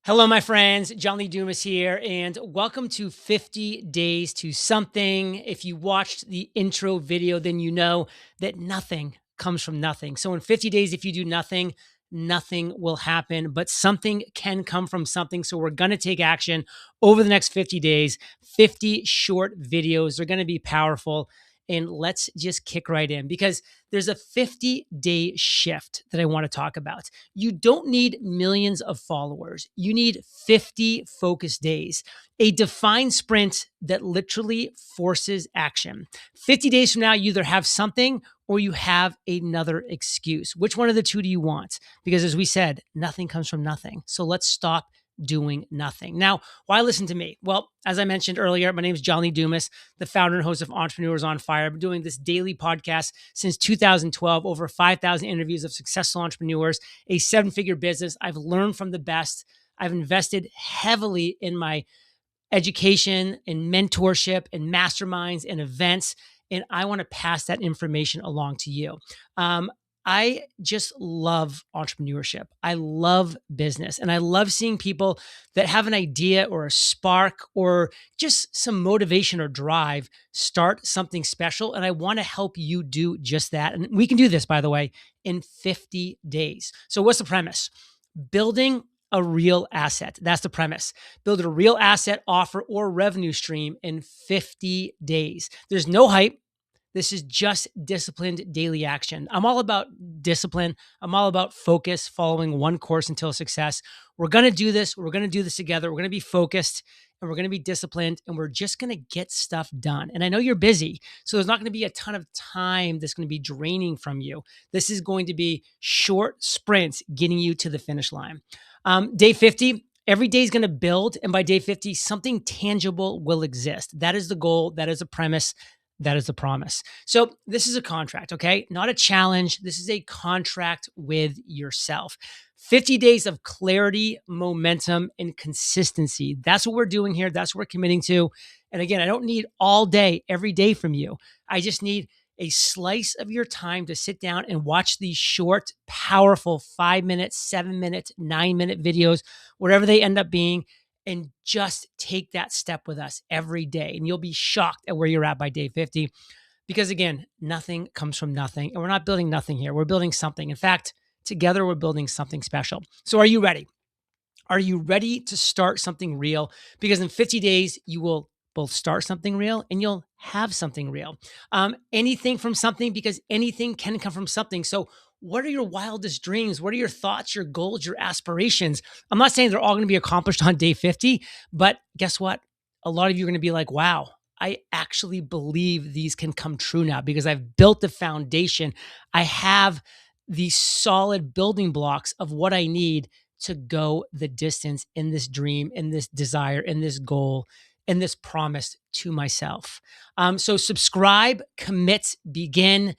Hello, my friends. John Dumas here, and welcome to 50 Days to Something. If you watched the intro video, then you know that nothing comes from nothing. So, in 50 days, if you do nothing, nothing will happen, but something can come from something. So, we're going to take action over the next 50 days. 50 short videos. They're going to be powerful. And let's just kick right in because there's a 50-day shift that I want to talk about. You don't need millions of followers. You need 50 focused days, a defined sprint that literally forces action. 50 days from now, you either have something or you have another excuse. Which one of the two do you want? Because as we said, nothing comes from nothing. So let's stop doing nothing. Now, why listen to me? Well, as I mentioned earlier, my name is John Dumas, the founder and host of Entrepreneurs on Fire. I've been doing this daily podcast since 2012, over 5,000 interviews of successful entrepreneurs, a seven-figure business. I've learned from the best. I've invested heavily in my education and mentorship and masterminds and events, and I want to pass that information along to you. I just love entrepreneurship. I love business, and I love seeing people that have an idea or a spark or just some motivation or drive start something special. And I want to help you do just that. And we can do this, by the way, in 50 days. So, what's the premise? Building a real asset. That's the premise. Build a real asset, offer, or revenue stream in 50 days. There's no hype. This is just disciplined daily action. I'm all about discipline. I'm all about focus, following one course until success. We're going to do this. We're going to do this together. We're going to be focused and we're going to be disciplined and we're just going to get stuff done. And I know you're busy, so there's not going to be a ton of time that's going to be draining from you. This is going to be short sprints getting you to the finish line. Day 50, every day is going to build. And by day 50, something tangible will exist. That is the goal. That is the premise. That is the promise. So this is a contract, okay? Not a challenge. This is a contract with yourself. 50 days of clarity, momentum, and consistency. That's what we're doing here. That's what we're committing to. And again, I don't need all day, every day from you. I just need a slice of your time to sit down and watch these short, powerful 5-minute, 7-minute, 9-minute videos, whatever they end up being, and just take that step with us every day. And you'll be shocked at where you're at by day 50. Because again, nothing comes from nothing. And we're not building nothing here. We're building something. In fact, together we're building something special. So are you ready? Are you ready to start something real? Because in 50 days, you will both start something real and you'll have something real. Anything from something, because anything can come from something. So what are your wildest dreams? What are your thoughts, your goals, your aspirations? I'm not saying they're all going to be accomplished on day 50, but guess what? A lot of you are going to be like, wow, I actually believe these can come true now because I've built the foundation. I have these solid building blocks of what I need to go the distance in this dream, in this desire, in this goal, in this promise to myself. So subscribe, commit, begin.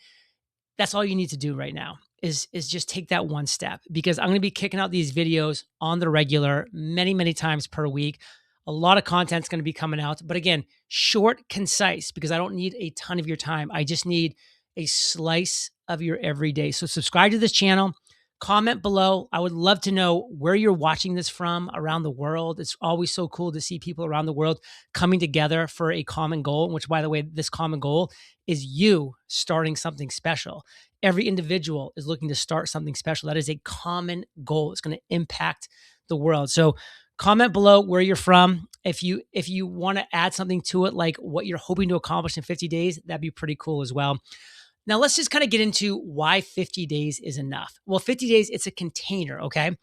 That's all you need to do right now is just take that one step because I'm going to be kicking out these videos on the regular many, many times per week. A lot of content's going to be coming out. But again, short, concise, because I don't need a ton of your time. I just need a slice of your everyday. So subscribe to this channel. Comment below. I would love to know where you're watching this from around the world. It's always so cool to see people around the world coming together for a common goal, which, by the way, this common goal is you starting something special. Every individual is looking to start something special. That is a common goal. It's going to impact the world. So comment below where you're from. If you want to add something to it, like what you're hoping to accomplish in 50 days, that'd be pretty cool as well. Now, let's just kind of get into why 50 days is enough. Well, 50 days, it's a container, okay?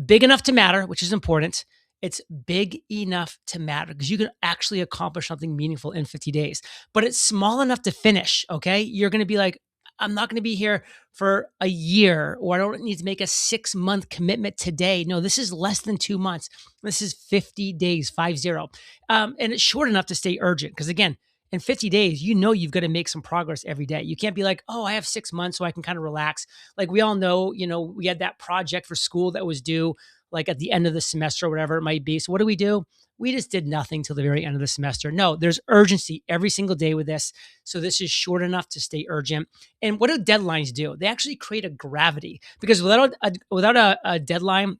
Big enough to matter, which is important. It's big enough to matter because you can actually accomplish something meaningful in 50 days. But it's small enough to finish, okay? You're going to be like, I'm not going to be here for a year, or I don't need to make a 6-month commitment today. No, this is less than 2 months. This is 50 days, 50. And it's short enough to stay urgent because, again, in 50 days, you know you've got to make some progress every day. You can't be like, oh, I have 6 months so I can kind of relax. Like we all know, we had that project for school that was due like at the end of the semester or whatever it might be. So what do? We just did nothing till the very end of the semester. No, there's urgency every single day with this. So this is short enough to stay urgent. And what do deadlines do? They actually create a gravity because without a deadline,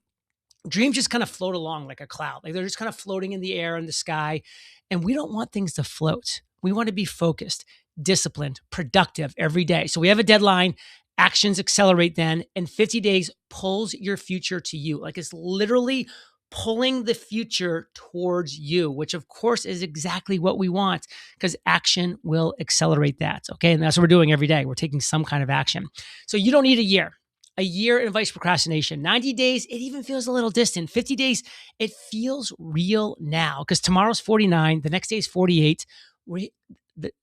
Dreams just kind of float along like a cloud. Like they're just kind of floating in the air in the sky. And we don't want things to float. We want to be focused, disciplined, productive every day. So we have a deadline. Actions accelerate then, and 50 days pulls your future to you. Like it's literally pulling the future towards you, which of course is exactly what we want because action will accelerate that. Okay. And that's what we're doing every day. We're taking some kind of action. So you don't need a year. A year invites procrastination. 90 days, it even feels a little distant. 50 days, it feels real now because tomorrow's 49, the next day is 48.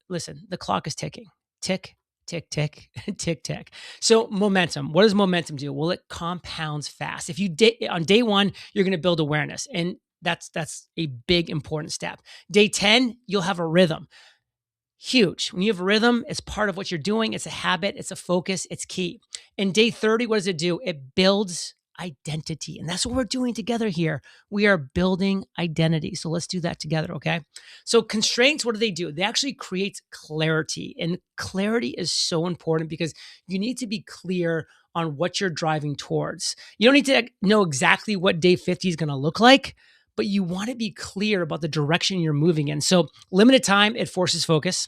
Listen, the clock is ticking. Tick, tick, tick, tick, tick. So momentum, what does momentum do? Well, it compounds fast. If you on day one, you're going to build awareness, and that's a big important step. Day 10, you'll have a rhythm. Huge. When you have a rhythm, it's part of what you're doing. It's a habit. It's a focus. It's key. And day 30, what does it do? It builds identity. And that's what we're doing together here. We are building identity. So let's do that together, okay? So constraints, what do? They actually create clarity. And clarity is so important because you need to be clear on what you're driving towards. You don't need to know exactly what day 50 is going to look like, but you want to be clear about the direction you're moving in. So limited time, it forces focus.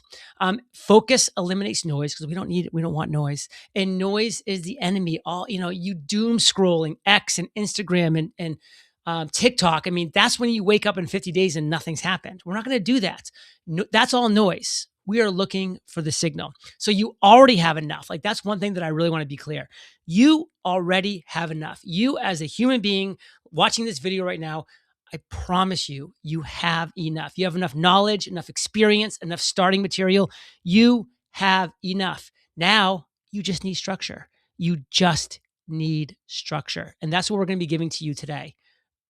Focus eliminates noise because we don't want noise. And noise is the enemy. You doom scrolling X and Instagram and TikTok. I mean, that's when you wake up in 50 days and nothing's happened. We're not going to do that. No, that's all noise. We are looking for the signal. So you already have enough. Like that's one thing that I really want to be clear. You already have enough. You as a human being watching this video right now, I promise you, you have enough. You have enough knowledge, enough experience, enough starting material. You have enough. Now you just need structure. You just need structure. And that's what we're going to be giving to you today.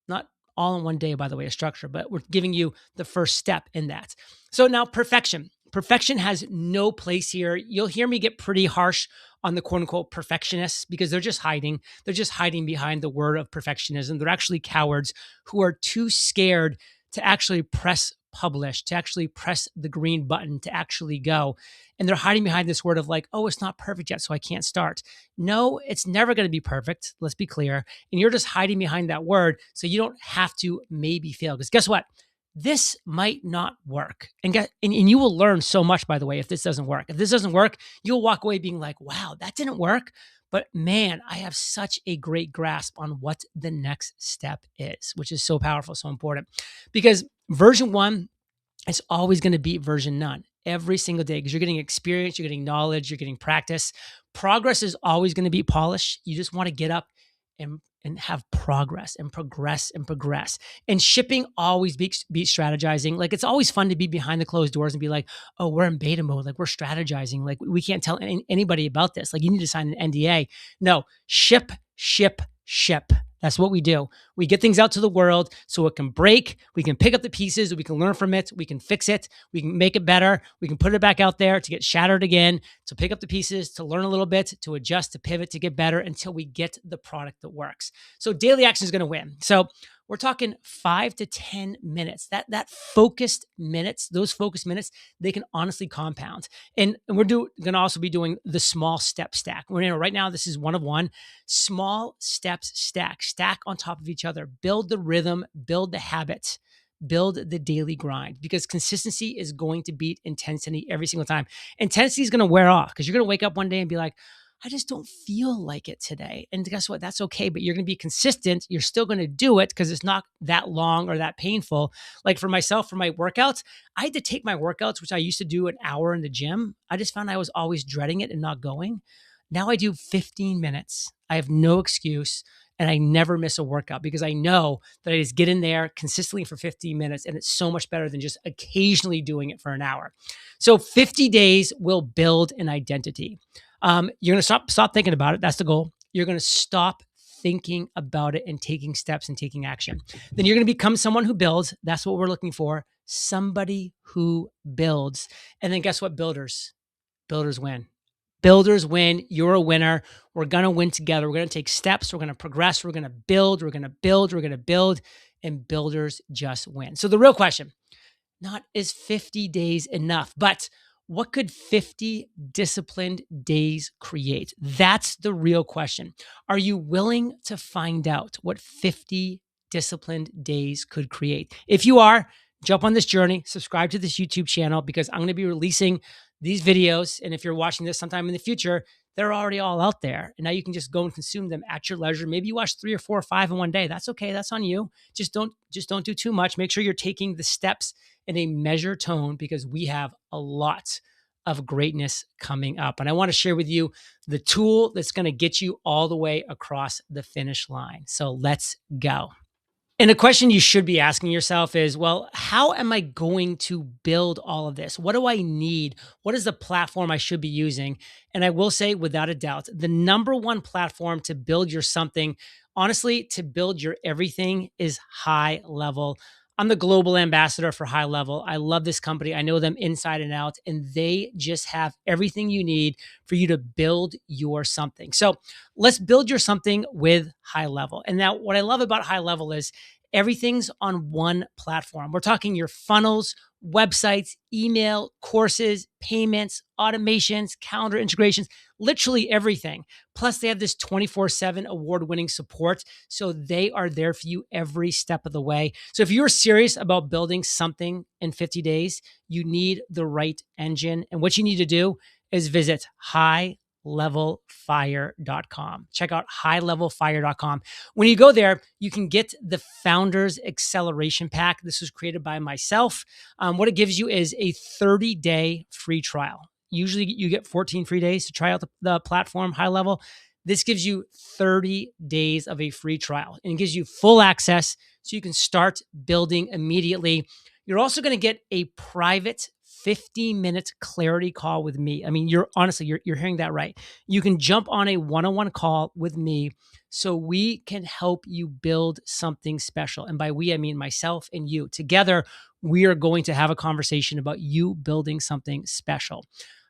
Not all in one day, by the way, a structure, but we're giving you the first step in that. So now perfection. Perfection has no place here. You'll hear me get pretty harsh on the quote unquote perfectionists because they're just hiding. They're just hiding behind the word of perfectionism. They're actually cowards who are too scared to actually press publish, to actually press the green button, to actually go. And they're hiding behind this word of like, oh, it's not perfect yet, so I can't start. No, it's never going to be perfect. Let's be clear. And you're just hiding behind that word so you don't have to maybe fail. Because guess what? This might not work. And you will learn so much, by the way, if this doesn't work. If this doesn't work, you'll walk away being like, wow, that didn't work. But man, I have such a great grasp on what the next step is, which is so powerful, so important. Because version 1 is always going to beat version none every single day because you're getting experience, you're getting knowledge, you're getting practice. Progress is always going to beat polish. You just want to get up and have progress and progress and progress. And shipping always beats strategizing. Like it's always fun to be behind the closed doors and be like, oh, we're in beta mode. Like we're strategizing. Like we can't tell anybody about this. Like you need to sign an NDA. No, ship, ship, ship. That's what we do. We get things out to the world so it can break. We can pick up the pieces. We can learn from it. We can fix it. We can make it better. We can put it back out there to get shattered again, to pick up the pieces, to learn a little bit, to adjust, to pivot, to get better until we get the product that works. So daily action is going to win. So we're talking 5 to 10 minutes. That focused minutes, those focused minutes, they can honestly compound. And we're going to also be doing the small step stack. Right now, this is 1 of 1. Small steps stack on top of each other. Build the rhythm, build the habits, build the daily grind because consistency is going to beat intensity every single time. Intensity is going to wear off because you're going to wake up one day and be like, I just don't feel like it today. And guess what? That's okay, but you're going to be consistent. You're still going to do it because it's not that long or that painful. Like for myself, for my workouts, I had to take my workouts, which I used to do an hour in the gym. I just found I was always dreading it and not going. Now I do 15 minutes. I have no excuse and I never miss a workout because I know that I just get in there consistently for 15 minutes and it's so much better than just occasionally doing it for an hour. So 50 days will build an identity. You're going to stop thinking about it. That's the goal. You're going to stop thinking about it and taking steps and taking action. Then you're going to become someone who builds. That's what we're looking for. Somebody who builds. And then guess what? Builders win. Builders win. You're a winner. We're going to win together. We're going to take steps. We're going to progress. We're going to build. We're going to build. We're going to build. And builders just win. So the real question, not is 50 days enough, but what could 50 disciplined days create? That's the real question. Are you willing to find out what 50 disciplined days could create. If you are, jump on this journey, subscribe to this YouTube channel because I'm going to be releasing these videos. And if you're watching this sometime in the future, they're already all out there. And now you can just go and consume them at your leisure. Maybe you watch 3 or 4 or 5 in one day. That's okay. That's on you. Just don't do too much. Make sure you're taking the steps in a measured tone because we have a lot of greatness coming up. And I want to share with you the tool that's going to get you all the way across the finish line. So let's go. And the question you should be asking yourself is, well, how am I going to build all of this? What do I need? What is the platform I should be using? And I will say, without a doubt, the number one platform to build your something, honestly, to build your everything is HighLevel. I'm the global ambassador for HighLevel. I love this company. I know them inside and out, and they just have everything you need for you to build your something. So let's build your something with HighLevel. And now what I love about HighLevel is everything's on one platform. We're talking your funnels, websites, email, courses, payments, automations, calendar integrations, literally everything. Plus, they have this 24/7 award-winning support. So they are there for you every step of the way. So if you're serious about building something in 50 days, you need the right engine. And what you need to do is visit highlevelfire.com. Check out highlevelfire.com. When you go there, you can get the Founders Acceleration Pack. This was created by myself. What it gives you is a 30-day free trial. Usually you get 14 free days to try out the platform HighLevel. This gives you 30 days of a free trial and it gives you full access so you can start building immediately. You're also going to get a private 50-minute clarity call with me. I mean, you're hearing that right. You can jump on a one-on-one call with me so we can help you build something special. And by we, I mean myself and you. Together, we are going to have a conversation about you building something special.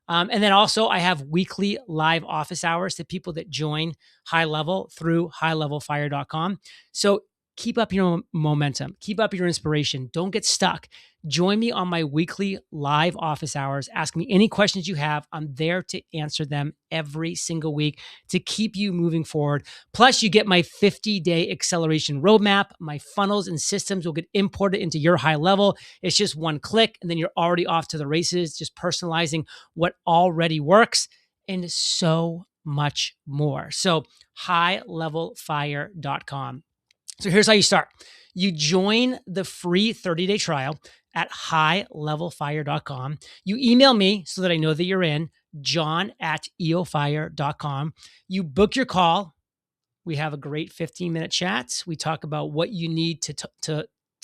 And then also I have weekly live office hours to people that join HighLevel through highlevelfire.com. So keep up your momentum, keep up your inspiration. Don't get stuck. Join me on my weekly live office hours. Ask me any questions you have. I'm there to answer them every single week to keep you moving forward. Plus, you get my 50-day acceleration roadmap. My funnels and systems will get imported into your HighLevel. It's just one click, and then you're already off to the races, just personalizing what already works, and so much more. So, highlevelfire.com. So here's how you start. You join the free 30-day trial at highlevelfire.com. You email me so that I know that you're in, john@eofire.com. You book your call. We have a great 15-minute chat. We talk about what you need to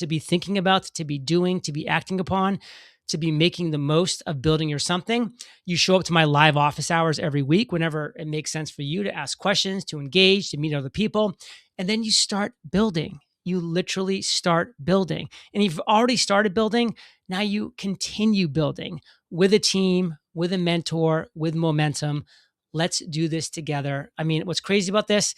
be thinking about, to be doing, to be acting upon, to be making the most of building your something. You show up to my live office hours every week whenever it makes sense for you to ask questions, to engage, to meet other people. And then you start building. You literally start building. And if you've already started building, now you continue building with a team, with a mentor, with momentum. Let's do this together. I mean, what's crazy about this?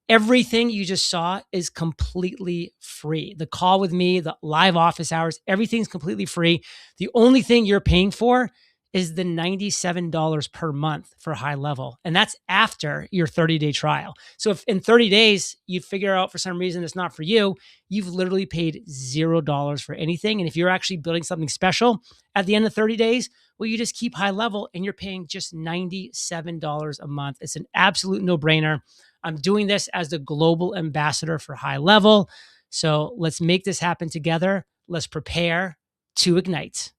Everything you just saw is completely free. The call with me, the live office hours, everything's completely free. The only thing you're paying for is the $97 per month for HighLevel. And that's after your 30-day trial. So if in 30 days you figure out for some reason it's not for you, you've literally paid $0 for anything. And if you're actually building something special at the end of 30 days, well, you just keep HighLevel and you're paying just $97 a month. It's an absolute no-brainer. I'm doing this as the global ambassador for HighLevel. So let's make this happen together. Let's prepare to ignite.